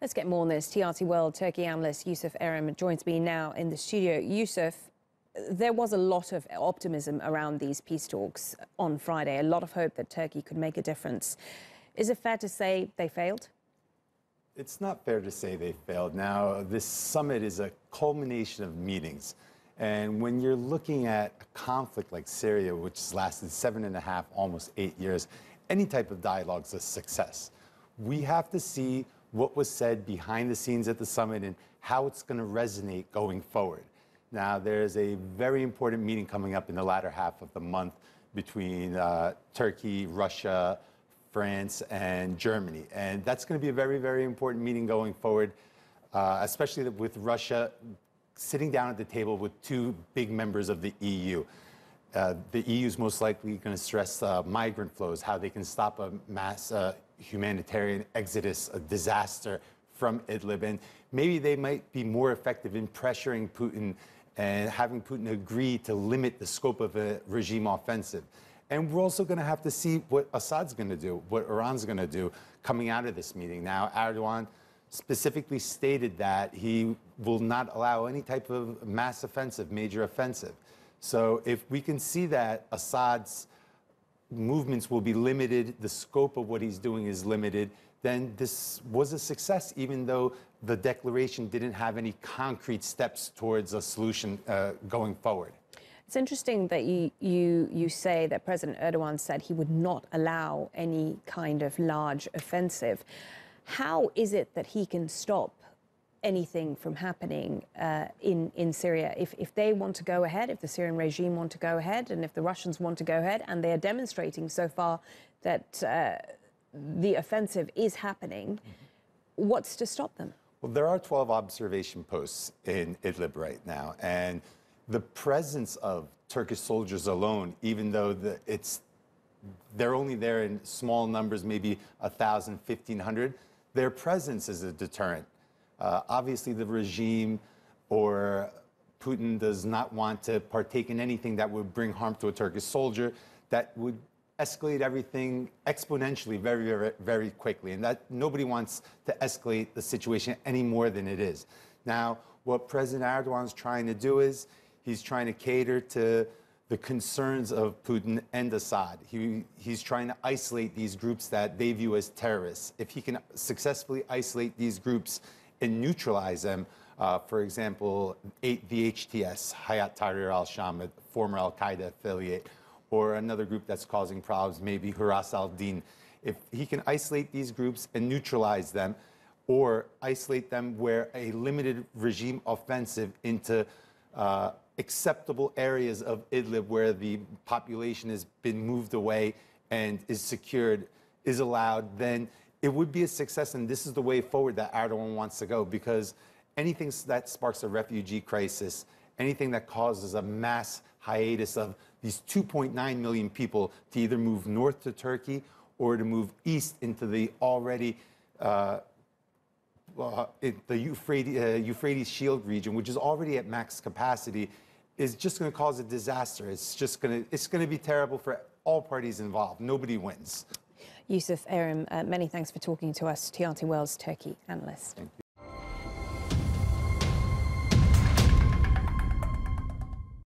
Let's get more on this. TRT World Turkey analyst Yusuf Erim joins me now in the studio. Yusuf, there was a lot of optimism around these peace talks on Friday, a lot of hope that Turkey could make a difference. Is it fair to say they failed? It's not fair to say they failed. Now, this summit is a culmination of meetings. And when you're looking at a conflict like Syria, which has lasted 7.5, almost 8 years, any type of dialogue is a success. We have to see what was said behind the scenes at the summit and how it's going to resonate going forward. Now, there's a very important meeting coming up in the latter half of the month between Turkey, Russia, France, and Germany. And that's going to be a very, very important meeting going forward, especially with Russia sitting down at the table with two big members of the EU. The EU is most likely going to stress migrant flows, how they can stop a mass humanitarian exodus, a disaster from Idlib. And maybe they might be more effective in pressuring Putin and having Putin agree to limit the scope of a regime offensive. And we're also going to have to see what Assad's going to do, what Iran's going to do coming out of this meeting. Now, Erdogan specifically stated that he will not allow any type of mass offensive, major offensive. So if we can see that Assad's movements will be limited, the scope of what he's doing is limited, then this was a success, even though the declaration didn't have any concrete steps towards a solution going forward. It's interesting that you say that President Erdogan said he would not allow any kind of large offensive. How is it that he can stop anything from happening in Syria? If they want to go ahead, if the Syrian regime want to go ahead, and if the Russians want to go ahead, and they are demonstrating so far that the offensive is happening, what's to stop them? Well, there are 12 observation posts in Idlib right now, and the presence of Turkish soldiers alone, even though they're only there in small numbers, maybe 1,000, 1,500, their presence is a deterrent. Obviously, the regime or Putin does not want to partake in anything that would bring harm to a Turkish soldier, that would escalate everything exponentially very, very, very quickly. And that nobody wants to escalate the situation any more than it is. Now, what President Erdogan is trying to do is he's trying to cater to the concerns of Putin and Assad. He's trying to isolate these groups that they view as terrorists. If he can successfully isolate these groups and neutralize them, for example, the HTS, Hayat Tahrir al-Sham, a former al-Qaeda affiliate, or another group that's causing problems, maybe Huras al-Din. If he can isolate these groups and neutralize them, or isolate them where a limited regime offensive into acceptable areas of Idlib where the population has been moved away and is secured, is allowed, then it would be a success. And this is the way forward that Erdogan wants to go, because anything that sparks a refugee crisis, anything that causes a mass hiatus of these 2.9 million people to either move north to Turkey or to move east into the already the Euphrates Shield region, which is already at max capacity, is just going to cause a disaster. It's going to be terrible for all parties involved. Nobody wins. Yusuf Erim, many thanks for talking to us, TRT World's Turkey analyst. Thank you.